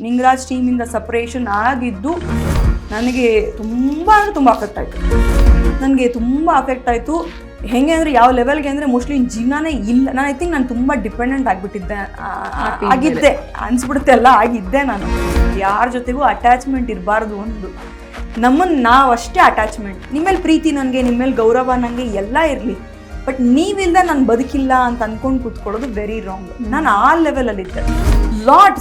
ನಿಂಗರಾಜ್ ಟೀಮಿಂದ ಸಪ್ರೇಷನ್ ಆಗಿದ್ದು ನನಗೆ ತುಂಬ ಅಫೆಕ್ಟ್ ಆಯಿತು. ನನಗೆ ತುಂಬ ಅಫೆಕ್ಟ್ ಆಯಿತು. ಹೆಂಗೆ ಅಂದರೆ ಯಾವ ಲೆವೆಲ್ಗೆ ಅಂದರೆ ಮೋಸ್ಟ್ಲಿ ಜೀವನನೇ ಇಲ್ಲ. ನಾನು ಐ ಥಿಂಕ್ ನಾನು ತುಂಬ ಡಿಪೆಂಡೆಂಟ್ ಆಗಿದ್ದೆ ಅನಿಸ್ಬಿಡುತ್ತೆ ಅಲ್ಲ, ಆಗಿದ್ದೆ ನಾನು. ಯಾರ ಜೊತೆಗೂ ಅಟ್ಯಾಚ್ಮೆಂಟ್ ಇರಬಾರ್ದು. ಒಂದು ನಮ್ಮನ್ನು ನಾವಷ್ಟೇ ಅಟ್ಯಾಚ್ಮೆಂಟ್. ನಿಮ್ಮೇಲೆ ಪ್ರೀತಿ ನನಗೆ, ನಿಮ್ಮೇಲೆ ಗೌರವ ನನಗೆ ಎಲ್ಲ ಇರಲಿ, ಬಟ್ ನೀವಿಂದ ನಾನು ಬದುಕಿಲ್ಲ ಅಂತ ಅಂದ್ಕೊಂಡು ಕೂತ್ಕೊಳ್ಳೋದು ವೆರಿ ರಾಂಗ್. ನಾನು ಆ ಲೆವೆಲಲ್ಲಿದ್ದೆ.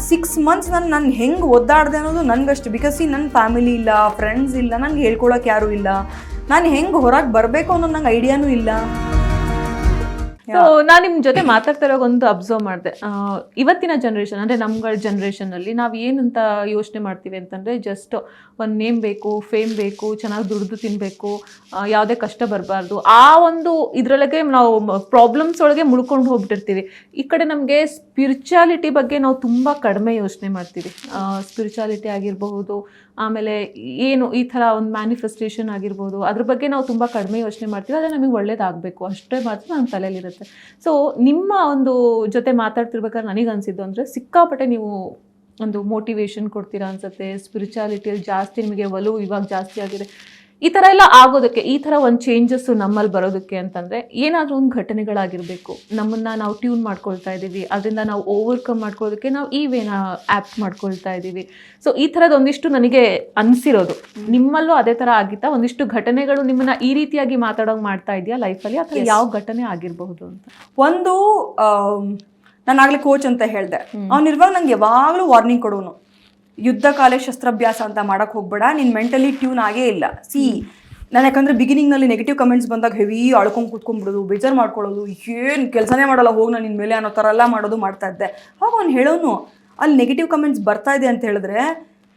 6 months ನಾನು ಹೆಂಗೆ ಒದ್ದಾಡಿದೆ ಅನ್ನೋದು ನನಗಷ್ಟು. ಬಿಕಾಸ್ ನನ್ನ ಫ್ಯಾಮಿಲಿ ಇಲ್ಲ, ಫ್ರೆಂಡ್ಸ್ ಇಲ್ಲ, ನಂಗೆ ಹೇಳ್ಕೊಳಕ್ಕೆ ಯಾರೂ ಇಲ್ಲ. ನಾನು ಹೆಂಗೆ ಹೊರಗೆ ಬರಬೇಕು ಅನ್ನೋದು ನಂಗೆ ಐಡಿಯಾನೂ ಇಲ್ಲ. ಸೊ ನಾನು ನಿಮ್ಮ ಜೊತೆ ಮಾತಾಡ್ತಾ ಇರೋ ಒಂದು ಅಬ್ಸರ್ವ್ ಮಾಡಿದೆ. ಇವತ್ತಿನ ಜನ್ರೇಷನ್ ಅಂದರೆ ನಮ್ಗಳ ಜನ್ರೇಷನಲ್ಲಿ ನಾವು ಏನಂತ ಯೋಚನೆ ಮಾಡ್ತೀವಿ ಅಂತಂದರೆ, ಜಸ್ಟ್ ಒಂದು ನೇಮ್ ಬೇಕು, ಫೇಮ್ ಬೇಕು, ಚೆನ್ನಾಗಿ ದುಡ್ದು ತಿನ್ನಬೇಕು, ಯಾವುದೇ ಕಷ್ಟ ಬರಬಾರ್ದು, ಆ ಒಂದು ಇದರೊಳಗೆ ನಾವು ಪ್ರಾಬ್ಲಮ್ಸ್ ಒಳಗೆ ಮುಳ್ಕೊಂಡು ಹೋಗ್ಬಿಟ್ಟಿರ್ತೀವಿ. ಈ ಕಡೆ ನಮಗೆ ಸ್ಪಿರಿಚುಯಾಲಿಟಿ ಬಗ್ಗೆ ನಾವು ತುಂಬ ಕಡಿಮೆ ಯೋಚನೆ ಮಾಡ್ತೀವಿ. ಸ್ಪಿರಿಚುಯಾಲಿಟಿ ಆಗಿರಬಹುದು, ಆಮೇಲೆ ಏನು ಈ ಥರ ಒಂದು ಮ್ಯಾನಿಫೆಸ್ಟೇಷನ್ ಆಗಿರ್ಬೋದು, ಅದ್ರ ಬಗ್ಗೆ ನಾವು ತುಂಬ ಕಡಿಮೆ ಯೋಚನೆ ಮಾಡ್ತೀವಿ. ಆದರೆ ನಮಗೆ ಒಳ್ಳೇದಾಗಬೇಕು ಅಷ್ಟೇ ಮಾತ್ರ ನಮ್ಮ ತಲೆಯಲ್ಲಿರುತ್ತೆ. ಸೊ ನಿಮ್ಮ ಒಂದು ಜೊತೆ ಮಾತಾಡ್ತಿರ್ಬೇಕಾದ್ರೆ ನನಗೆ ಅನಿಸಿದ್ದು ಅಂದರೆ, ಸಿಕ್ಕಾಪಟ್ಟೆ ನೀವು ಒಂದು ಮೋಟಿವೇಶನ್ ಕೊಡ್ತೀರಾ ಅನ್ಸುತ್ತೆ. ಸ್ಪಿರಿಚುಯಾಲಿಟಿಯಲ್ಲಿ ಜಾಸ್ತಿ ನಿಮಗೆ ಒಲವು ಇವಾಗ ಜಾಸ್ತಿ ಆಗಿದೆ. ಈ ಥರ ಎಲ್ಲ ಆಗೋದಕ್ಕೆ, ಈ ಥರ ಒಂದು ಚೇಂಜಸ್ಸು ನಮ್ಮಲ್ಲಿ ಬರೋದಕ್ಕೆ ಅಂತಂದರೆ ಏನಾದರೂ ಒಂದು ಘಟನೆಗಳಾಗಿರಬೇಕು. ನಮ್ಮನ್ನು ನಾವು ಟ್ಯೂನ್ ಮಾಡ್ಕೊಳ್ತಾ ಇದ್ದೀವಿ, ಅದರಿಂದ ನಾವು ಓವರ್ಕಮ್ ಮಾಡ್ಕೊಳ್ಳೋದಕ್ಕೆ ನಾವು ಈ ವೇನ ಆ್ಯಪ್ ಮಾಡ್ಕೊಳ್ತಾ ಇದ್ದೀವಿ. ಸೊ ಈ ಥರದ್ದು ಒಂದಿಷ್ಟು ನನಗೆ ಅನಿಸಿರೋದು. ನಿಮ್ಮಲ್ಲೂ ಅದೇ ಥರ ಆಗಿತ್ತಾ? ಒಂದಿಷ್ಟು ಘಟನೆಗಳು ನಿಮ್ಮನ್ನು ಈ ರೀತಿಯಾಗಿ ಮಾತಾಡೋಂಗೆ ಮಾಡ್ತಾ ಇದೆಯಾ ಲೈಫಲ್ಲಿ? ಅಥವಾ ಯಾವ ಘಟನೆ ಆಗಿರಬಹುದು ಅಂತ? ಒಂದು ನಾನು ಆಗಲೇ ಕೋಚ್ ಅಂತ ಹೇಳಿದೆ. ಅವನಿರುವಾಗ ನಂಗೆ ಯಾವಾಗಲೂ ವಾರ್ನಿಂಗ್ ಕೊಡೋನು, ಯುದ್ಧ ಕಾಲೇ ಶಸ್ತ್ರಾಭ್ಯಾಸ ಅಂತ ಮಾಡೋಕ್ಕೆ ಹೋಗ್ಬೇಡ, ನೀನು ಮೆಂಟಲಿ ಟ್ಯೂನ್ ಆಗೇ ಇಲ್ಲ. ನಾನು ಯಾಕಂದರೆ ಬಿಗಿನಿಂಗ್ನಲ್ಲಿ ನೆಗೆಟಿವ್ ಕಮೆಂಟ್ಸ್ ಬಂದಾಗ ಹೆವಿ ಅಳ್ಕೊಂಡು ಕೂತ್ಕೊಂಡ್ಬಿಡೋದು, ಬೇಜಾರು ಮಾಡ್ಕೊಳ್ಳೋದು, ಏನು ಕೆಲಸನೇ ಮಾಡಲ್ಲ ಹೋಗಿ ನಾನು ನಿನ್ನ ಮೇಲೆ ಅನ್ನೋ ಥರ ಎಲ್ಲ ಮಾಡ್ತಾ ಇದ್ದೆ. ಆಗ ಅವ್ನು ಹೇಳೋನು, ಅಲ್ಲಿ ನೆಗೆಟಿವ್ ಕಮೆಂಟ್ಸ್ ಬರ್ತಾ ಇದೆ ಅಂತ ಹೇಳಿದ್ರೆ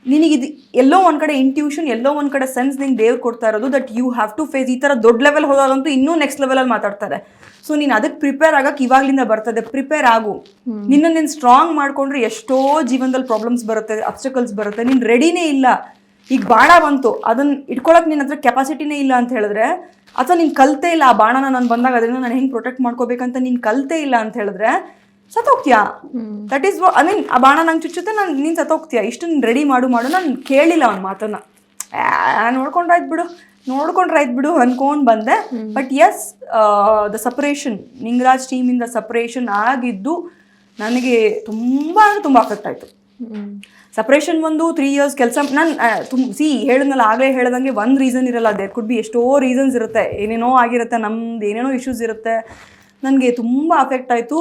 ನಿನಗಿದು ಎಲ್ಲೋ ಒಂದು ಕಡೆ ಇಂಟ್ಯೂಷನ್, ಎಲ್ಲೋ ಒಂದು ಕಡೆ ಸೆನ್ಸ್ ನಿಂಗೆ ದೇವ್ರು ಕೊಡ್ತಾ ಇರೋದು that you have to face. ಈ ಥರ ದೊಡ್ಡ ಲೆವೆಲ್ ಹೋದಾಗಂತೂ ಇನ್ನೂ ನೆಕ್ಸ್ಟ್ ಲೆವೆಲಲ್ಲಿ ಮಾತಾಡ್ತಾರೆ. ಸೊ ನೀನು ಅದಕ್ಕೆ ಪ್ರಿಪೇರ್ ಆಗಕ್ಕೆ ಇವಾಗಲಿಂದ ಬರ್ತದೆ. ಪ್ರಿಪೇರ್ ಆಗು. ನೀನು ಸ್ಟ್ರಾಂಗ್ ಮಾಡ್ಕೊಂಡ್ರೆ ಎಷ್ಟೋ ಜೀವನದಲ್ಲಿ ಪ್ರಾಬ್ಲಮ್ಸ್ ಬರುತ್ತೆ, ಅಬ್ಸ್ಟಕಲ್ಸ್ ಬರುತ್ತೆ. ನೀನು ರೆಡಿನೇ ಇಲ್ಲ. ಈಗ ಬಾಣ ಬಂತು, ಅದನ್ನು ಇಟ್ಕೊಳಕ್ಕೆ ನಿನ್ನ ಹತ್ರ ಕೆಪಾಸಿಟಿನೇ ಇಲ್ಲ ಅಂತ ಹೇಳಿದ್ರೆ, ಅಥವಾ ನೀನು ಕಲ್ತೇ ಇಲ್ಲ ಆ ಬಾಣನ ನಾನು ಬಂದಾಗ ಅದರಿಂದ ನಾನು ಹೆಂಗೆ ಪ್ರೊಟೆಕ್ಟ್ ಮಾಡ್ಕೋಬೇಕಂತ ನೀನು ಕಲ್ತೇ ಇಲ್ಲ ಅಂತ ಹೇಳಿದ್ರೆ ಸತ್ತೋಗ್ತೀಯಾ. ದಟ್ ಈಸ್ ಐ ಮೀನ್, ಆ ಬಾಣ ನಂಗೆ ಚುಚ್ಚುತ್ತೆ, ನೀನು ಸತ್ತೋಗ್ತೀಯಾ. ಇಷ್ಟು ನೀನು ರೆಡಿ ಮಾಡು ನಾನು ಕೇಳಿಲ್ಲ ಅವ್ನ ಮಾತನ್ನು. ನೋಡ್ಕೊಂಡ್ರಾಯ್ತು ಬಿಡು ಅನ್ಕೊಂಡು ಬಂದೆ. But yes, the separation, Ningaraj ಟೀಮಿಂದ ಸಪ್ರೇಷನ್ ಆಗಿದ್ದು ನನಗೆ ತುಂಬ ಅಫೆಕ್ಟ್ ಆಯಿತು. ಸಪ್ರೇಷನ್ ಒಂದು 3 years ಕೆಲಸ ನಾನು ಹೇಳಿದ್ನಲ್ಲ, ಆಗಲೇ ಹೇಳ್ದಂಗೆ ಒಂದು ರೀಸನ್ ಇರಲ್ಲ. ದೇರ್ ಕುಡ್ ಬಿ ಎಷ್ಟೋ ರೀಸನ್ಸ್ ಇರುತ್ತೆ, ಏನೇನೋ ಆಗಿರುತ್ತೆ, ನಮ್ದು ಏನೇನೋ ಇಶ್ಯೂಸ್ ಇರುತ್ತೆ. ನನಗೆ ತುಂಬ ಅಫೆಕ್ಟ್ ಆಯಿತು.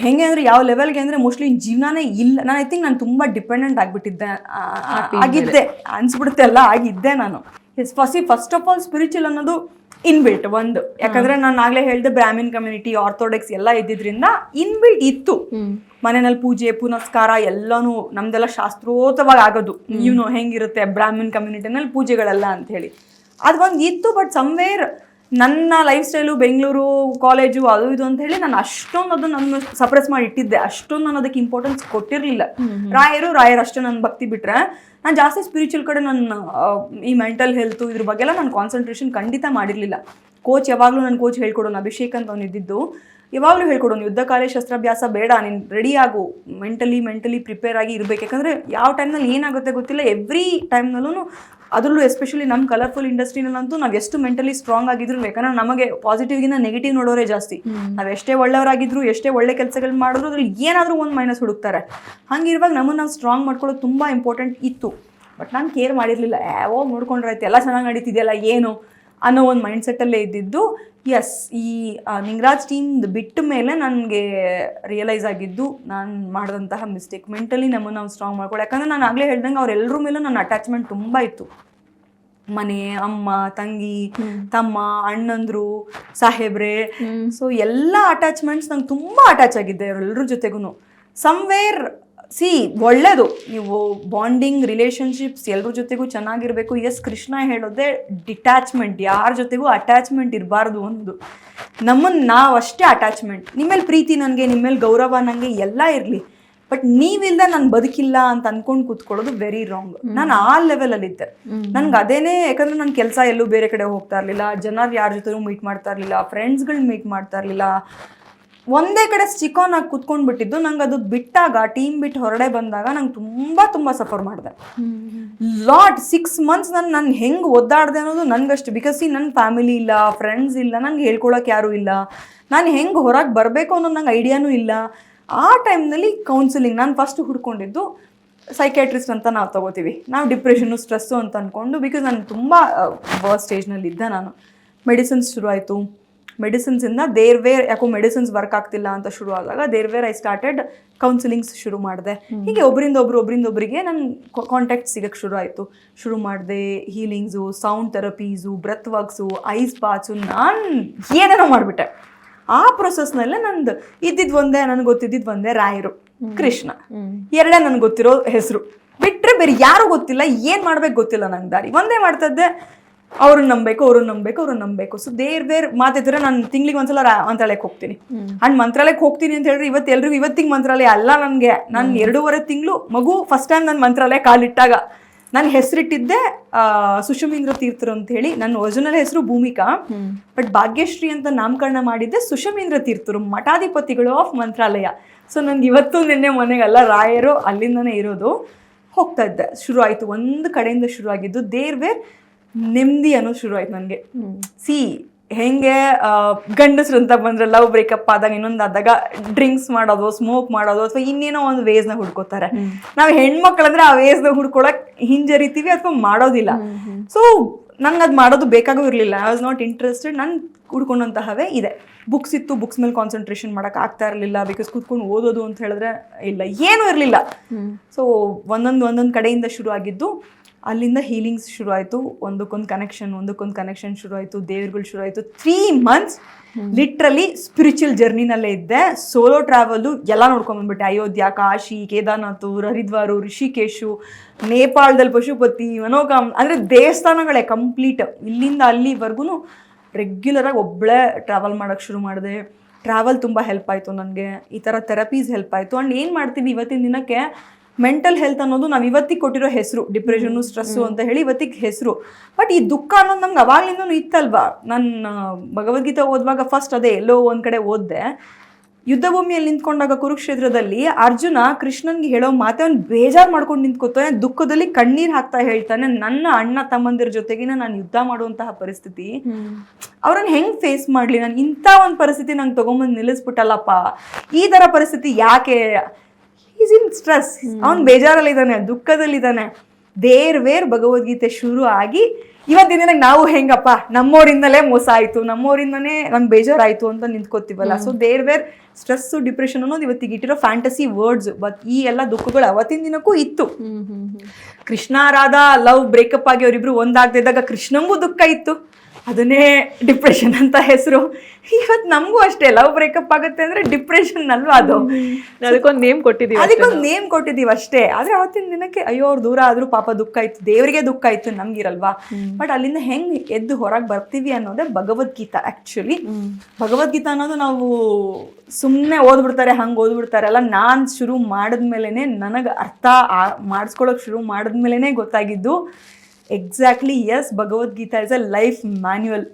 ಹೆಂಗೆ ಅಂದರೆ ಯಾವ ಲೆವೆಲ್ಗೆ ಅಂದರೆ ಮೋಸ್ಟ್ಲಿ ಜೀವನನೇ ಇಲ್ಲ. ನಾನು ಐ ಥಿಂಕ್ ನಾನು ತುಂಬ ಡಿಪೆಂಡೆಂಟ್ ಆಗಿದ್ದೆ ಅನಿಸ್ಬಿಡುತ್ತೆ ಅಲ್ಲ, ಆಗಿದ್ದೆ ನಾನು. ಫಸ್ಟ್ ಆಫ್ ಆಲ್ ಸ್ಪಿರಿಚುವಲ್ ಅನ್ನೋದು ಇನ್ಬಿಲ್ಟ್ ಒಂದು. ಯಾಕಂದರೆ ನಾನು ಆಗಲೇ ಹೇಳಿದೆ, ಬ್ರಾಹ್ಮಿನ್ ಕಮ್ಯುನಿಟಿ, ಆರ್ಥೋಡಾಕ್ಸ್ ಎಲ್ಲ ಇದ್ದಿದ್ರಿಂದ ಇನ್ಬಿಲ್ಟ್ ಇತ್ತು. ಮನೆಯಲ್ಲಿ ಪೂಜೆ ಪುನಸ್ಕಾರ ಎಲ್ಲನೂ ನಮ್ದೆಲ್ಲ ಶಾಸ್ತ್ರೋತವಾಗಿ ಆಗೋದು. ಹೆಂಗಿರುತ್ತೆ ಬ್ರಾಹ್ಮಿನ್ ಕಮ್ಯುನಿಟಿನಲ್ಲಿ ಪೂಜೆಗಳೆಲ್ಲ ಅಂಥೇಳಿ ಅದು ಒಂದು ಇತ್ತು. ಬಟ್ ಸಮ್ವೇರ್ ನನ್ನ ಲೈಫ್ ಸ್ಟೈಲು, ಬೆಂಗಳೂರು, ಕಾಲೇಜು, ಅದು ಇದು ಅಂತ ಹೇಳಿ ನಾನು ಅಷ್ಟೊಂದು ಅದನ್ನು ನಾನು ಸಪ್ರೆಸ್ ಮಾಡಿ ಇಟ್ಟಿದ್ದೆ. ಅಷ್ಟೊಂದು ನಾನು ಅದಕ್ಕೆ ಇಂಪಾರ್ಟೆನ್ಸ್ ಕೊಟ್ಟಿರಲಿಲ್ಲ. ರಾಯರು ಅಷ್ಟೇ ನನ್ನ ಭಕ್ತಿ ಬಿಟ್ಟರೆ ನಾನು ಜಾಸ್ತಿ ಸ್ಪಿರಿಚುವಲ್ ಕಡೆ ನಾನು ಈ ಮೆಂಟಲ್ ಹೆಲ್ತು ಇದ್ರ ಬಗ್ಗೆ ಎಲ್ಲ ನಾನು ಕಾನ್ಸಂಟ್ರೇಷನ್ ಖಂಡಿತ ಮಾಡಿರಲಿಲ್ಲ. ಕೋಚ್ ಯಾವಾಗಲೂ ನನ್ನ ಕೋಚ್ ಹೇಳ್ಕೊಡೋನು, ಅಭಿಷೇಕ್ ಅಂತ ಅವ್ನು ಇದ್ದಿದ್ದು, ಯಾವಾಗಲೂ ಹೇಳ್ಕೊಡೋನು, ಯುದ್ಧ ಕಾಲೇ ಶಸ್ತ್ರಾಭ್ಯಾಸ ಬೇಡ, ನೀನು ರೆಡಿ ಆಗು, ಮೆಂಟಲಿ ಪ್ರಿಪೇರ್ ಆಗಿ ಇರಬೇಕು. ಯಾಕಂದರೆ ಯಾವ ಟೈಮ್ನಲ್ಲಿ ಏನಾಗುತ್ತೆ ಗೊತ್ತಿಲ್ಲ. ಎವ್ರಿ ಟೈಮ್ನಲ್ಲೂ, ಅದರಲ್ಲೂ ಎಸ್ಪೆಷಲಿ ನಮ್ಮ ಕಲರ್ಫುಲ್ ಇಂಡಸ್ಟ್ರಿನಲ್ಲಂತೂ ನಾವು ಎಷ್ಟು ಮೆಂಟಲಿ ಸ್ಟ್ರಾಂಗ್ ಆಗಿದ್ರು, ಯಾಕಂದ್ರೆ ನಮಗೆ ಪಾಸಿಟಿವ್ಗಿಂತ ನೆಗೆಟಿವ್ ನೋಡೋರೇ ಜಾಸ್ತಿ. ನಾವು ಎಷ್ಟೇ ಒಳ್ಳೆಯವರಾಗಿದ್ರು, ಎಷ್ಟೇ ಒಳ್ಳೆ ಕೆಲಸಗಳು ಮಾಡಿದ್ರು ಅದ್ರಲ್ಲಿ ಏನಾದರೂ ಒಂದು ಮೈನಸ್ ಹುಡುಕ್ತಾರೆ. ಹಂಗಿರುವಾಗ ನಮ್ಮನ್ನು ನಾವು ಸ್ಟ್ರಾಂಗ್ ಮಾಡ್ಕೊಳ್ಳೋದು ತುಂಬ ಇಂಪಾರ್ಟೆಂಟ್ ಇತ್ತು. ಬಟ್ ನಾನು ಕೇರ್ ಮಾಡಿರಲಿಲ್ಲ. ಯಾವಾಗ ನೋಡ್ಕೊಂಡ್ರಾಯ್ತು, ಎಲ್ಲ ಚೆನ್ನಾಗಿ ನಡೀತಿದೆಯಲ್ಲ ಏನು ಅನ್ನೋ ಒಂದು ಮೈಂಡ್ಸೆಟ್ಟಲ್ಲೇ ಇದ್ದಿದ್ದು. ಎಸ್, ಈ ನಿಂಗರಾಜ್ ಟೀಮ್ದು ಬಿಟ್ಟ ಮೇಲೆ ನನಗೆ ರಿಯಲೈಸ್ ಆಗಿದ್ದು ನಾನು ಮಾಡಿದಂತಹ ಮಿಸ್ಟೇಕ್. ಮೆಂಟಲಿ ನಮ್ಮನ್ನು ನಾವು ಸ್ಟ್ರಾಂಗ್ ಮಾಡ್ಕೊಳ್ಳಿ. ಯಾಕಂದರೆ ನಾನು ಆಗಲೇ ಹೇಳ್ದಂಗೆ ಅವರೆಲ್ಲರ ಮೇಲೂ ನನ್ನ ಅಟ್ಯಾಚ್ಮೆಂಟ್ ತುಂಬ ಇತ್ತು. ಮನೆ, ಅಮ್ಮ, ತಂಗಿ, ತಮ್ಮ, ಅಣ್ಣಂದ್ರು, ಸಾಹೇಬ್ರೆ, ಸೊ ಎಲ್ಲ ಅಟ್ಯಾಚ್ಮೆಂಟ್ಸ್ ನಂಗೆ ತುಂಬ ಅಟ್ಯಾಚ್ ಆಗಿದ್ದೆ ಅವರೆಲ್ಲರ ಜೊತೆಗೂ. ಸಮ್ವೇರ್ ಒಳ್ಳೆಯದು, ನೀವು ಬಾಂಡಿಂಗ್ ರಿಲೇಷನ್ಶಿಪ್ಸ್ ಎಲ್ಲರ ಜೊತೆಗೂ ಚೆನ್ನಾಗಿರಬೇಕು. ಎಸ್, ಕೃಷ್ಣ ಹೇಳೋದೇ ಡಿಟ್ಯಾಚ್ಮೆಂಟ್, ಯಾರ ಜೊತೆಗೂ ಅಟ್ಯಾಚ್ಮೆಂಟ್ ಇರಬಾರ್ದು ಅನ್ನೋದು. ನಮ್ಮನ್ನು ನಾವಷ್ಟೇ ಅಟ್ಯಾಚ್ಮೆಂಟ್. ನಿಮ್ಮೇಲೆ ಪ್ರೀತಿ ನನಗೆ, ನಿಮ್ಮೇಲೆ ಗೌರವ ನನಗೆ ಎಲ್ಲ ಇರಲಿ, ಬಟ್ ನೀವಿಲ್ದ ನಾನು ಬದುಕಿಲ್ಲ ಅಂತ ಅಂದ್ಕೊಂಡು ಕೂತ್ಕೊಳ್ಳೋದು ವೆರಿ ರಾಂಗ್. ನಾನು ಆ ಲೆವೆಲಲ್ಲಿದ್ದೆ. ನನ್ಗೆ ಅದೇನೇ. ಯಾಕಂದರೆ ನನ್ನ ಕೆಲಸ ಎಲ್ಲೂ ಬೇರೆ ಕಡೆ ಹೋಗ್ತಾ ಇರಲಿಲ್ಲ, ಜನರು ಯಾರ ಜೊತೆಗೂ ಮೀಟ್ ಮಾಡ್ತಾ ಇರಲಿಲ್ಲ, ಫ್ರೆಂಡ್ಸ್ಗಳನ್ನ ಮೀಟ್ ಮಾಡ್ತಾ ಇರಲಿಲ್ಲ. ಒಂದೇ ಕಡೆ ಸ್ಟಿಕಾನ್ ಆಗಿ ಕುತ್ಕೊಂಡ್ಬಿಟ್ಟಿದ್ದು. ನಂಗೆ ಅದು ಬಿಟ್ಟಾಗ, ಟೀಮ್ ಬಿಟ್ಟು ಹೊರಡೆ ಬಂದಾಗ ನಂಗೆ ತುಂಬ ಸಫರ್ ಮಾಡಿದೆ. ಲಾಟ್ 6 months ನಾನು ಹೆಂಗೆ ಒದ್ದಾಡಿದೆ ಅನ್ನೋದು ನನಗಷ್ಟು. ಬಿಕಾಸ್ ನನ್ನ ಫ್ಯಾಮಿಲಿ ಇಲ್ಲ, ಫ್ರೆಂಡ್ಸ್ ಇಲ್ಲ, ನಂಗೆ ಹೇಳ್ಕೊಳಕ್ಕೆ ಯಾರೂ ಇಲ್ಲ, ನಾನು ಹೆಂಗೆ ಹೊರಗೆ ಬರಬೇಕು ಅನ್ನೋದು ನಂಗೆ ಐಡಿಯಾನೂ ಇಲ್ಲ. ಆ ಟೈಮ್ನಲ್ಲಿ ಕೌನ್ಸಿಲಿಂಗ್ ನಾನು ಫಸ್ಟ್ ಹುಡ್ಕೊಂಡಿದ್ದು. ಸೈಕ್ಯಾಟ್ರಿಸ್ಟ್ ಅಂತ ನಾವು ತೊಗೋತೀವಿ, ನಾವು ಡಿಪ್ರೆಷನ್ನು ಸ್ಟ್ರೆಸ್ಸು ಅಂತ ಅಂದ್ಕೊಂಡು. ಬಿಕಾಸ್ ನಾನು ತುಂಬ ವರ್ಸ್ಟ್ ಸ್ಟೇಜ್ನಲ್ಲಿದ್ದೆ. ನಾನು ಮೆಡಿಸಿನ್ಸ್ ಶುರು ಆಯಿತು. ಮೆಡಿಸಿನ್ಸಿಂದ ಯಾಕೋ ಮೆಡಿಸಿನ್ಸ್ ವರ್ಕ್ ಆಗ್ತಿಲ್ಲ ಅಂತ ಶುರು ಆದಾಗ ಐ ಸ್ಟಾರ್ಟೆಡ್ ಕೌನ್ಸಿಲಿಂಗ್ಸ್ ಶುರು ಮಾಡಿದೆ. ಹೀಗೆ ಒಬ್ಬರಿಂದೊಬ್ಬರಿಗೆ ನನ್ನ ಕಾಂಟ್ಯಾಕ್ಟ್ ಸಿಗೋಕ್ಕೆ ಶುರು ಮಾಡಿದೆ. ಹೀಲಿಂಗ್ಸು, sound therapies, breath works, ice ಬಾತ್ಸು, ನಾನು ಏನೇನೋ ಮಾಡಿಬಿಟ್ಟೆ. ಆ ಪ್ರೊಸೆಸ್ನಲ್ಲೇ ನಂದು ನನಗೆ ಗೊತ್ತಿದ್ದಿದ್ದು ಒಂದೇ ರಾಯರು, ಕೃಷ್ಣ, ಎರಡೇ ನನಗೆ ಗೊತ್ತಿರೋ ಹೆಸರು. ಬಿಟ್ಟರೆ ಬೇರೆ ಯಾರೂ ಗೊತ್ತಿಲ್ಲ, ಏನು ಮಾಡ್ಬೇಕು ಗೊತ್ತಿಲ್ಲ ನಂಗೆ. ದಾರಿ ಒಂದೇ ಮಾಡ್ತದ್ದೆ, ಅವ್ರನ್ನ ನಂಬಬೇಕು. ಸೊ ಬೇರೆ ಮಾತಿದ್ರೆ ನಾನು ತಿಂಗ್ಳಿಗೆ ಒಂದ್ಸಲ ಮಂತ್ರಾಲಯಕ್ಕೆ ಹೋಗ್ತೀನಿ. ಅಂಡ್ ಮಂತ್ರಾಲಯಕ್ಕೆ ಹೋಗ್ತೀನಿ ಅಂತ ಹೇಳಿದ್ರೆ ಇವತ್ತಿಗೆ ಮಂತ್ರಾಲಯ ಅಲ್ಲ ನನಗೆ. ನಾನು 2.5 ತಿಂಗಳು ಮಗು ಫಸ್ಟ್ ಟೈಮ್ ನಾನು ಮಂತ್ರಾಲಯ ಕಾಲಿಟ್ಟಾಗ ನಾನು ಹೆಸರಿಟ್ಟಿದ್ದೆ ಸುಷಮೀಂದ್ರ ತೀರ್ಥರು ಅಂತ ಹೇಳಿ. ನನ್ನ ಒರಿಜಿನಲ್ ಹೆಸರು ಭೂಮಿಕಾ, ಬಟ್ ಭಾಗ್ಯಶ್ರೀ ಅಂತ ನಾಮಕರಣ ಮಾಡಿದ್ದೆ ಸುಷಮೀಂದ್ರ ತೀರ್ಥರು, ಮಠಾಧಿಪತಿಗಳು ಆಫ್ ಮಂತ್ರಾಲಯ. ಸೊ ನನ್ಗೆ ಇವತ್ತು ನಿನ್ನೆ ಮನೆಗೆಲ್ಲ ರಾಯರು ಅಲ್ಲಿಂದನೇ ಇರೋದು. ಹೋಗ್ತಾ ಇದ್ದೆ. ಶುರು ಆಯಿತು, ಒಂದು ಕಡೆಯಿಂದ ಶುರು ಆಗಿದ್ದು. ನೆಮ್ಮದಿ ಅನ್ನೋದು ಶುರು ಆಯ್ತು ನನಗೆ. ಹೆಂಗೆ ಗಂಡಸ್ರು ಅಂತ ಬಂದ್ರೆ ಲವ್ ಬ್ರೇಕಪ್ ಆದಾಗ, ಇನ್ನೊಂದಾದಾಗ ಡ್ರಿಂಕ್ಸ್ ಮಾಡೋದು, ಸ್ಮೋಕ್ ಮಾಡೋದು, ಅಥವಾ ಇನ್ನೇನೋ ಒಂದು ವೇಸ್ನ ಹುಡ್ಕೋತಾರೆ. ನಾವು ಹೆಣ್ಮಕ್ಳಂದ್ರೆ ಆ ವೇಸ್ನ ಹುಡ್ಕೊಳಕ್ ಹಿಂಜರಿತೀವಿ ಅಥವಾ ಮಾಡೋದಿಲ್ಲ. ಸೊ ನಂಗೆ ಅದು ಮಾಡೋದು ಬೇಕಾಗೂ ಇರಲಿಲ್ಲ. I was not interested. ನಾನು ಹುಡ್ಕೊಂಡಂತಹವೇ ಇದೆ. ಬುಕ್ಸ್ ಇತ್ತು, ಬುಕ್ಸ್ ಮೇಲೆ ಕಾನ್ಸಂಟ್ರೇಷನ್ ಮಾಡೋಕೆ ಆಗ್ತಾ ಇರಲಿಲ್ಲ. ಬಿಕಾಸ್ ಕೂತ್ಕೊಂಡು ಓದೋದು ಅಂತ ಹೇಳಿದ್ರೆ ಇಲ್ಲ, ಏನೂ ಇರಲಿಲ್ಲ. ಸೊ ಒಂದೊಂದು ಕಡೆಯಿಂದ ಶುರು ಆಗಿದ್ದು. ಅಲ್ಲಿಂದ ಹೀಲಿಂಗ್ಸ್ ಶುರು ಆಯಿತು. ಒಂದಕ್ಕೊಂದು ಕನೆಕ್ಷನ್ ಶುರು ಆಯಿತು. ದೇವ್ರುಗಳು ಶುರು ಆಯಿತು. 3 months ಲಿಟ್ರಲಿ ಸ್ಪಿರಿಚುವಲ್ ಜರ್ನಿನಲ್ಲೇ ಇದ್ದೆ. ಸೋಲೋ ಟ್ರಾವೆಲು ಎಲ್ಲ ನೋಡ್ಕೊಂಡ್ಬಂದ್ಬಿಟ್ಟೆ. ಅಯೋಧ್ಯ, ಕಾಶಿ, ಕೇದಾರ್ನಾಥ್, ಹರಿದ್ವಾರ, ಋಷಿಕೇಶು, ನೇಪಾಳದಲ್ಲಿ ಪಶುಪತಿ, ಮನೋಕಾಮ್, ಅಂದರೆ ದೇವಸ್ಥಾನಗಳೇ ಕಂಪ್ಲೀಟ್. ಇಲ್ಲಿಂದ ಅಲ್ಲಿವರೆಗೂ ರೆಗ್ಯುಲರಾಗಿ ಒಬ್ಬಳೇ ಟ್ರಾವೆಲ್ ಮಾಡೋಕ್ಕೆ ಶುರು ಮಾಡಿದೆ. ಟ್ರಾವೆಲ್ ತುಂಬ ಹೆಲ್ಪ್ ಆಯಿತು ನನಗೆ. ಈ ಥರ ಥೆರಪೀಸ್ ಹೆಲ್ಪ್ ಆಯಿತು. ಆ್ಯಂಡ್ ಏನು ಮಾಡ್ತೀವಿ ಇವತ್ತಿನ ದಿನಕ್ಕೆ, ಮೆಂಟಲ್ ಹೆಲ್ತ್ ಅನ್ನೋದು ನಾವು ಇವತ್ತಿಗೆ ಕೊಟ್ಟಿರೋ ಹೆಸರು, ಡಿಪ್ರೆಷನ್ನು, ಸ್ಟ್ರೆಸ್ಸು ಅಂತ ಹೇಳಿ ಇವತ್ತಿಗೆ ಹೆಸರು. ಬಟ್ ಈ ದುಃಖ ಅನ್ನೋದು ನಮ್ಗೆ ಅವಾಗ್ಲಿಂದನೂ ಇತ್ತಲ್ವಾ. ನಾನು ಭಗವದ್ಗೀತೆ ಓದುವಾಗ ಫಸ್ಟ್ ಅದೇ ಎಲ್ಲೋ ಒಂದು ಕಡೆ ಓದಿದೆ. ಯುದ್ಧ ಭೂಮಿಯಲ್ಲಿ ನಿಂತ್ಕೊಂಡಾಗ ಕುರುಕ್ಷೇತ್ರದಲ್ಲಿ ಅರ್ಜುನ ಕೃಷ್ಣನ್ಗೆ ಹೇಳೋ ಮಾತೆ ಅವ್ನು ಬೇಜಾರು ಮಾಡ್ಕೊಂಡು ನಿಂತ್ಕೋತಾನೆ, ದುಃಖದಲ್ಲಿ ಕಣ್ಣೀರು ಹಾಕ್ತಾ ಹೇಳ್ತಾನೆ, ನನ್ನ ಅಣ್ಣ ತಮ್ಮಂದಿರ ಜೊತೆಗಿನ ನಾನು ಯುದ್ಧ ಮಾಡುವಂತಹ ಪರಿಸ್ಥಿತಿ, ಅವ್ರನ್ನ ಹೆಂಗೆ ಫೇಸ್ ಮಾಡಲಿ, ನಾನು ಇಂಥ ಒಂದು ಪರಿಸ್ಥಿತಿ ನಂಗೆ ತೊಗೊಂಬಂದು ನಿಲ್ಲಿಸ್ಬಿಟ್ಟಲ್ಲಪ್ಪ, ಈ ಥರ ಪರಿಸ್ಥಿತಿ ಯಾಕೆ, ಈಸ್ ಇನ್ ಸ್ಟ್ರೆಸ್, ಅವ್ನು ಬೇಜಾರಲ್ಲಿದ್ದಾನೆ, ದುಃಖದಲ್ಲಿದ್ದಾನೆ. ಬೇರೆ ಭಗವದ್ಗೀತೆ ಶುರು ಆಗಿ ಇವತ್ತಿನ ದಿನ ನಾವು ಹೆಂಗಪ್ಪ ನಮ್ಮೋರಿಂದಲೇ ಮೋಸ ಆಯಿತು, ನಮ್ಮೋರಿಂದನೇ ನಂಗೆ ಬೇಜಾರಾಯಿತು ಅಂತ ನಿಂತ್ಕೋತೀವಲ್ಲ. ಸೊ ಬೇರೆ ಸ್ಟ್ರೆಸ್ಸು, ಡಿಪ್ರೆಷನ್ ಅನ್ನೋದು ಇವತ್ತಿಗೆ ಇಟ್ಟಿರೋ ಫ್ಯಾಂಟಸಿ ವರ್ಡ್ಸ್. ಬಟ್ ಈ ಎಲ್ಲ ದುಃಖಗಳು ಅವತ್ತಿನ ದಿನಕ್ಕೂ ಇತ್ತು. ಕೃಷ್ಣ ರಾಧಾ ಲವ್ ಬ್ರೇಕಪ್ ಆಗಿ ಅವರಿಬ್ರು ಒಂದಾಗ್ತಿದ್ದಾಗ ಕೃಷ್ಣಂಗೂ ದುಃಖ ಇತ್ತು, ಅದನ್ನೇ ಡಿಪ್ರೆಷನ್ ಅಂತ ಹೆಸರು. ಇವತ್ತು ನಮಗೂ ಅಷ್ಟೇ ಲವ್ ಬ್ರೇಕಪ್ ಆಗುತ್ತೆ ಅಂದ್ರೆ ಡಿಪ್ರೆಷನ್ ಅಲ್ವಾ, ಅದು ಅದಕ್ಕೊಂದು ನೇಮ್ ಕೊಟ್ಟಿದ್ದೀವಿ ಅಷ್ಟೇ. ಆದ್ರೆ ಅವತ್ತಿನ ದಿನಕ್ಕೆ ಅಯ್ಯೋ ಅವ್ರು ದೂರ ಆದ್ರೂ ಪಾಪ ದುಃಖ ಇತ್ತು, ದೇವರಿಗೆ ದುಃಖ ಇತ್ತು, ನಮ್ಗಿರಲ್ವಾ. ಬಟ್ ಅಲ್ಲಿಂದ ಹೆಂಗ್ ಎದ್ದು ಹೊರಗೆ ಬರ್ತೀವಿ ಅನ್ನೋದೇ ಭಗವದ್ಗೀತಾ. ಆಕ್ಚುಲಿ ಭಗವದ್ಗೀತಾ ಅನ್ನೋದು ನಾವು ಸುಮ್ಮನೆ ಓದ್ಬಿಡ್ತಾರೆ, ಹಂಗೆ ಓದ್ಬಿಡ್ತಾರೆ ಅಲ್ಲ. ನಾನು ಶುರು ಮಾಡಿದ್ಮೇಲೆ ನನಗೆ ಅರ್ಥ ಮಾಡಿಸ್ಕೊಳಕ್ ಶುರು ಮಾಡಿದ್ಮೇಲೆ ಗೊತ್ತಾಗಿದ್ದು exactly yes, Bhagavad Gita is a life manual.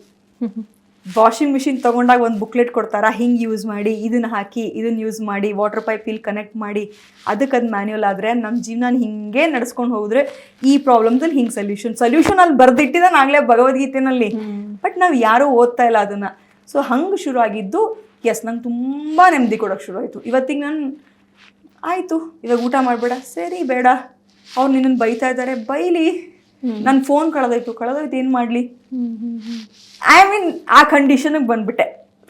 Washing machine ತೊಗೊಂಡಾಗ ಒಂದು ಬುಕ್ಲೆಟ್ ಕೊಡ್ತಾರ, ಹಿಂಗೆ ಯೂಸ್ ಮಾಡಿ, ಇದನ್ನು ಹಾಕಿ, ಇದನ್ನು ಯೂಸ್ ಮಾಡಿ, ವಾಟರ್ ಪೈಪ್ ಇಲ್ಲಿ ಕನೆಕ್ಟ್ ಮಾಡಿ, ಅದಕ್ಕೆ ಅದು ಮ್ಯಾನ್ಯುವಲ್. ಆದರೆ ನಮ್ಮ ಜೀವನ ಹಿಂಗೆ ನಡೆಸ್ಕೊಂಡು ಹೋಗಿದ್ರೆ ಈ ಪ್ರಾಬ್ಲಮ್ಸಲ್ಲಿ ಹಿಂಗೆ ಸೊಲ್ಯೂಷನ್ ಅಲ್ಲಿ ಬರೆದಿಟ್ಟಿದ್ದಾನೆ ಆಗಲೇ ಭಗವದ್ಗೀತೆನಲ್ಲಿ. ಬಟ್ ನಾವು ಯಾರೂ ಓದ್ತಾ ಇಲ್ಲ ಅದನ್ನು. ಸೊ ಹಂಗೆ ಶುರು ಆಗಿದ್ದು. ಎಸ್, ನಂಗೆ ತುಂಬ ನೆಮ್ಮದಿ ಕೊಡೋಕ್ಕೆ ಶುರು ಆಯಿತು. ಇವತ್ತಿಗೆ ನಾನು ಆಯಿತು, ಇವಾಗ ಊಟ ಮಾಡಬೇಡ, ಸರಿ ಬೇಡ, ಅವ್ರು ನಿನ್ನನ್ನು ಬೈತಾ ಇದ್ದಾರೆ, ಬೈಲಿ, ನನ್ನ ಫೋನ್ ಕಳೆದೋಯ್ತು ಏನು ಮಾಡಲಿ, ಐ ಮೀನ್ ಆ ಕಂಡೀಷನ್ಗೆ ಬಂದ್ಬಿಟ್ಟೆ.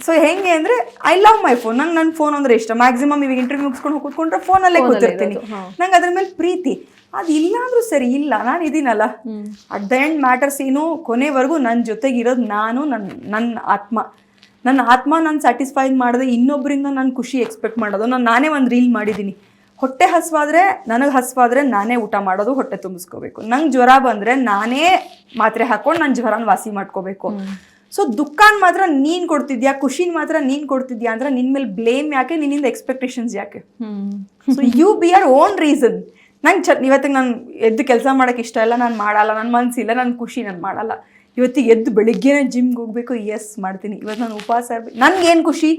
ಸೊ ಹೆಂಗೆ ಅಂದರೆ ಐ ಲವ್ ಮೈ ಫೋನ್. ನಂಗೆ ನನ್ನ ಫೋನ್ ಅಂದರೆ ಇಷ್ಟ. ಮ್ಯಾಕ್ಸಿಮಮ್ ಇವಾಗ ಇಂಟರ್ವ್ಯೂ ಮುಗಿಸ್ಕೊಂಡು ಕೂತ್ಕೊಂಡ್ರೆ ಫೋನಲ್ಲೇ ಕೂತಿರ್ತೀನಿ. ನಂಗೆ ಅದ್ರ ಮೇಲೆ ಪ್ರೀತಿ. ಅದು ಇಲ್ಲ ಅಂದರೂ ಸರಿ, ಇಲ್ಲ ನಾನು ಇದೀನಲ್ಲ, ಅಟ್ ದ ಎಂಡ್ ಮ್ಯಾಟರ್ಸ್ ಏನು, ಕೊನೆವರೆಗೂ ನನ್ನ ಜೊತೆಗಿರೋದು ನಾನು, ನನ್ನ ಆತ್ಮ ನಾನು ಸ್ಯಾಟಿಸ್ಫೈ ಮಾಡಿದೆ. ಇನ್ನೊಬ್ಬರಿಂದ ನಾನು ಖುಷಿ ಎಕ್ಸ್ಪೆಕ್ಟ್ ಮಾಡೋದು. ನಾನೇ ಒಂದು ರೀಲ್ ಮಾಡಿದ್ದೀನಿ, ಹೊಟ್ಟೆ ನನಗೆ ಹಸುವಾದರೆ ನಾನೇ ಊಟ ಮಾಡೋದು, ಹೊಟ್ಟೆ ತುಂಬಿಸ್ಕೋಬೇಕು. ನಂಗೆ ಜ್ವರ ಬಂದರೆ ನಾನೇ ಮಾತ್ರೆ ಹಾಕ್ಕೊಂಡು ನನ್ನ ಜ್ವರನ ವಾಸಿ ಮಾಡ್ಕೋಬೇಕು. ಸೊ ದುಃಖನ ಮಾತ್ರ ನೀನು ಕೊಡ್ತಿದ್ಯಾ, ಖುಷಿನ ಮಾತ್ರ ನೀನು ಕೊಡ್ತಿದ್ಯಾ ಅಂದ್ರೆ ನಿನ್ನ ಮೇಲೆ ಬ್ಲೇಮ್ ಯಾಕೆ, ನಿನ್ನಿಂದ ಎಕ್ಸ್ಪೆಕ್ಟೇಷನ್ಸ್ ಯಾಕೆ? So you be your own reason. ನಂಗೆ ಇವತ್ತಿಗೆ ನಾನು ಎದ್ದು ಕೆಲಸ ಮಾಡೋಕ್ಕೆ ಇಷ್ಟ ಇಲ್ಲ, ನಾನು ಮಾಡಲ್ಲ, ನನ್ನ ಮನಸ್ಸಿಲ್ಲ, ನನ್ನ ಖುಷಿ, ನಾನು ಮಾಡಲ್ಲ. ಇವತ್ತಿಗೆ ಎದ್ದು ಬೆಳಿಗ್ಗೆನೇ ಜಿಮ್ಗೆ ಹೋಗಬೇಕು, ಎಸ್ ಮಾಡ್ತೀನಿ. ಇವತ್ತು ನಾನು ಉಪವಾಸ ಇರಬೇಕು, ನನಗೇನು ಖುಷಿ,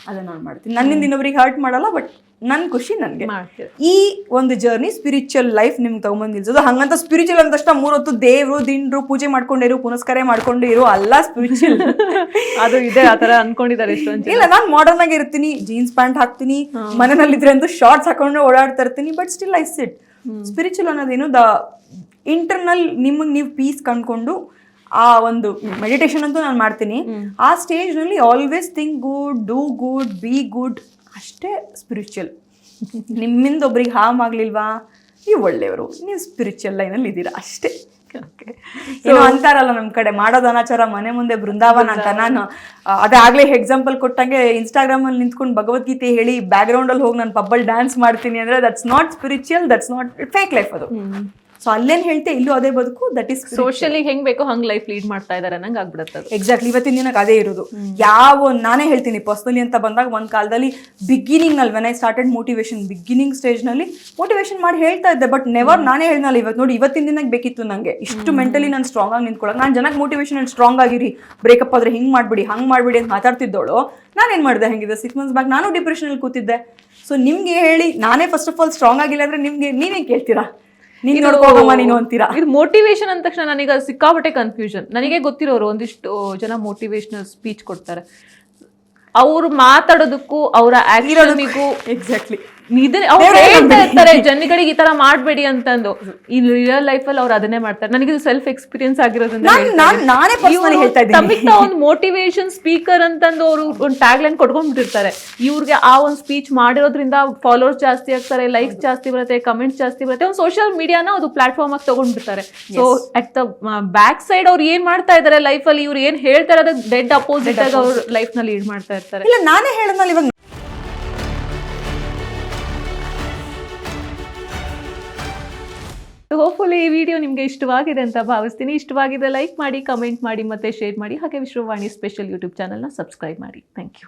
ಅದನ್ನ ನಾನು ಮಾಡ್ತೀನಿ. ನನ್ನಿಂದ ಇನ್ನೊಬ್ರಿಗೆ ಹರ್ಟ್ ಮಾಡಲ್ಲ, ಬಟ್ ನನ್ನ ಖುಷಿ ನನಗೆ. ಮಾಡ್ತೀರ. ಈ ಒಂದು ಜರ್ನಿ ಸ್ಪಿರಿಚುವಲ್ ಲೈಫ್ ನಿಮ್ಗೆ ತಗೊಂಬಂದು ನಿಲ್ಸೋದು. ಹಂಗಂತ ಸ್ಪಿರಿಚುವಲ್ ಅಂದ ತಕ್ಷಣ 3 ಹೊತ್ತು ದೇವ್ರು ದಿಂಡ್ರು ಪೂಜೆ ಮಾಡ್ಕೊಂಡಿರು, ಪುನಸ್ಕಾರ ಮಾಡ್ಕೊಂಡಿರು ಅಲ್ಲ ಸ್ಪಿರಿಚುವಲ್. ಅದು ಇದೆ, ಆ ತರ ಅನ್ಕೊಂಡಿದ್ದಾರೆ ಎಷ್ಟೊಂದು ಜನ. ಇಲ್ಲ, ನಾನು ಮಾಡರ್ನ್ ಆಗಿ ಇರ್ತೀನಿ, ಜೀನ್ಸ್ ಪ್ಯಾಂಟ್ ಹಾಕ್ತೀನಿ, ಮನೆಯಲ್ಲಿದ್ರೆ ಅಂತೂ ಶಾರ್ಟ್ಸ್ ಹಾಕೊಂಡು ಓಡಾಡ್ತಾ ಇರ್ತೀನಿ, but still I sit. Spiritual ಅನ್ನೋದೇನು ದ ಇಂಟರ್ನಲ್ ನಿಮಗೆ ನೀವು ಪೀಸ್ ಕಂಡ್ಕೊಂಡು ಆ ಒಂದು ಮೆಡಿಟೇಷನ್ ಅಂತೂ ನಾನು ಮಾಡ್ತೀನಿ. ಆ ಸ್ಟೇಜ್ನಲ್ಲಿ always think good, do good, be good, ಅಷ್ಟೇ ಸ್ಪಿರಿಚುವಲ್. ನಿಮ್ಮಿಂದ ಒಬ್ರಿಗೆ ಹಾರ್ಮ್ ಆಗ್ಲಿಲ್ವಾ, ನೀವು ಒಳ್ಳೆಯವರು, ನೀವು ಸ್ಪಿರಿಚುವಲ್ ಲೈನಲ್ಲಿ ಇದ್ದೀರಾ ಅಷ್ಟೇ. ಏನೋ ಅಂತಾರಲ್ಲ ನಮ್ಮ ಕಡೆ, ಮಾಡೋದು ಅನಾಚಾರ ಮನೆ ಮುಂದೆ ಬೃಂದಾವನ ಅಂತ. ನಾನು ಅದೇ ಆಗ್ಲೇ ಎಕ್ಸಾಂಪಲ್ ಕೊಟ್ಟಂಗೆ ಇನ್ಸ್ಟಾಗ್ರಾಮ್ ಅಲ್ಲಿ ನಿಂತ್ಕೊಂಡು ಭಗವದ್ಗೀತೆ ಹೇಳಿ ಬ್ಯಾಕ್ ಗ್ರೌಂಡ್ ಅಲ್ಲಿ ಹೋಗಿ ನಾನು ಪಬ್ಬಲ್ ಡ್ಯಾನ್ಸ್ ಮಾಡ್ತೀನಿ ಅಂದ್ರೆ that's not spiritual, that's not fake life ಅದು. ಸೊ ಅಲ್ಲೇನ್ ಹೇಳ್ತೆ, ಇಲ್ಲೂ ಅದೇ ಬದುಕು, ದಟ್ ಇಸ್ ಸೋಷಿಯಲಿ ಹೆಂಗ್ ಬೇಕೋ ಹಂಗ್ ಲೈಫ್ ಲೀಡ್ ಮಾಡ್ತಾ ಇದಾರೆ ನಂಗೆ ಆಗ್ಬಿಡುತ್ತೆ. ಎಕ್ಸಾಕ್ಟ್ಲಿ, ಇವತ್ತಿನ ದಿನಕ್ಕೆ ಅದೇ ಇರೋದು. ನಾನೇ ಹೇಳ್ತೀನಿ ಪರ್ಸನಲಿ ಅಂತ ಬಂದಾಗ, ಒಂದ್ ಕಾಲದಲ್ಲಿ ಬಿಗಿನಿಂಗ್ ನಲ್ಲಿ when I started motivation, beginning stage ನಲ್ಲಿ ಮೋಟಿವೇಶನ್ ಮಾಡಿ ಹೇಳ್ತಾ ಇದ್ದೆ, ಬಟ್ ನೆವರ್ ನಾನೇ ಹೇಳ್ನಲ್ಲ ಇವತ್ತು ನೋಡಿ, ಇವತ್ತಿನ ದಿನಕ್ಕೆ ಬೇಕಿತ್ತು ನಂಗೆ ಇಷ್ಟು ಮೆಂಟಲಿ ನಾನು ಸ್ಟ್ರಾಂಗ್ ಆಗಿ ನಿಂತ್ಕೊಳ್ಳೋಕೆ. ನಾನು ಜನಕ್ಕೆ ಮೋಟಿವೇಶನ್ ಅಲ್ಲಿ ಸ್ಟ್ರಾಂಗ್ ಆಗಿರಿ, ಬ್ರೇಕಪ್ ಆದ್ರೆ ಹಿಂಗ್ ಮಾಡ್ಬಿಡಿ ಹಂಗ್ ಮಾಡ್ಬಿಡಿ ಅಂತ ಮಾತಾಡ್ತಿದ್ದೋಳು. ನಾನೇನ್ ಮಾಡಿದೆ, ಹೆಂಗಿದೆ 6 months ಬ್ಯಾಕ್ ನಾನು ಡಿಪ್ರೆಷನ್ ಅಲ್ಲಿ ಕೂತಿದ್ದೆ. ಸೊ ನಿಮ್ಗೆ ಹೇಳಿ ನಾನೇ ಫಸ್ಟ್ ಆಫ್ ಆಲ್ ಸ್ಟ್ರಾಂಗ್ ಆಗಿಲ್ಲ ಅಂದ್ರೆ ನಿಮ್ಗೆ ನೀವೇ ಕೇಳ್ತೀರಾ, ನೀನು ನೋಡ್ಕೋಗಮ್ಮ ನೀನು ಅಂತೀರಾ. ಇದು ಮೋಟಿವೇಶನ್ ಅಂದ ತಕ್ಷಣ ನನಗೆ ಸಿಕ್ಕಾಪಟ್ಟೆ ಕನ್ಫ್ಯೂಷನ್. ನನಗೆ ಗೊತ್ತಿರೋರು ಒಂದಿಷ್ಟು ಜನ ಮೋಟಿವೇಶನಲ್ ಸ್ಪೀಚ್ ಕೊಡ್ತಾರೆ, ಅವ್ರು ಮಾತಾಡೋದಕ್ಕೂ ಅವರ ಆಕ್ಷನ್ಗೂ ಎಕ್ಸಾಕ್ಟ್ಲಿ ಅವ್ರು ಹೇಳ್ತಾ ಇರ್ತಾರೆ ಜನಗಳಿಗೆ ಈ ತರ ಮಾಡ್ಬೇಡಿ ಅಂತಂದು. ಈ ರಿಯಲ್ ಲೈಫ್ ಅಲ್ಲಿ ಅವ್ರು ಅದನ್ನೇ ಮಾಡ್ತಾರೆ. ನನಗೆ ಸೆಲ್ಫ್ ಎಕ್ಸ್ಪೀರಿಯನ್ಸ್ ಆಗಿರೋದ್ರಿಂದ ಒಂದು ಮೋಟಿವೇಶನ್ ಸ್ಪೀಕರ್ ಅಂತಂದು ಅವರು ಒಂದು ಟ್ಯಾಗ್ ಲೈನ್ ಕೊಟ್ಕೊಂಡ್ಬಿಟ್ಟಿರ್ತಾರೆ. ಇವ್ರಿಗೆ ಆ ಒಂದು ಸ್ಪೀಚ್ ಮಾಡಿರೋದ್ರಿಂದ ಫಾಲೋವರ್ಸ್ ಜಾಸ್ತಿ ಆಗ್ತಾರೆ, ಲೈಕ್ಸ್ ಜಾಸ್ತಿ ಬರುತ್ತೆ, ಕಮೆಂಟ್ಸ್ ಜಾಸ್ತಿ ಬರುತ್ತೆ. ಒಂದು ಸೋಷಿಯಲ್ ಮೀಡಿಯಾನ ಅದು ಪ್ಲಾಟ್ಫಾರ್ಮ್ ಆಗಿ ತಗೊಂಡ್ಬಿಡ್ತಾರೆ. So at the back side ಅವ್ರು ಏನ್ ಮಾಡ್ತಾ ಇದಾರೆ ಲೈಫ್ ಅಲ್ಲಿ, ಇವ್ರು ಏನ್ ಹೇಳ್ತಾರೆ ಅದಕ್ಕೆ ಡೆಡ್ ಅಪೋಸಿಟ್ ಆಗಿ ಅವ್ರ ಲೈಫ್ ನಲ್ಲಿ ಲೀಡ್ ಮಾಡ್ತಾ ಇರ್ತಾರೆ. ಇಲ್ಲ, ನಾನೇ ಹೇಳಿದ್ನಲ್ಲ ಇವಾಗ ಹೋಪ್ಫುಲಿ ಈ ವಿಡಿಯೋ ನಿಮಗೆ ಇಷ್ಟವಾಗಿದೆ ಅಂತ ಭಾವಿಸ್ತೀನಿ. ಇಷ್ಟವಾಗಿದೆ ಲೈಕ್ ಮಾಡಿ, ಕಮೆಂಟ್ ಮಾಡಿ, ಮತ್ತೆ ಶೇರ್ ಮಾಡಿ. ಹಾಗೆ ವಿಶ್ವವಾಣಿ ಸ್ಪೆಷಲ್ ಯೂಟ್ಯೂಬ್ ಚಾನಲ್ನ ಸಬ್ಸ್ಕ್ರೈಬ್ ಮಾಡಿ. Thank you.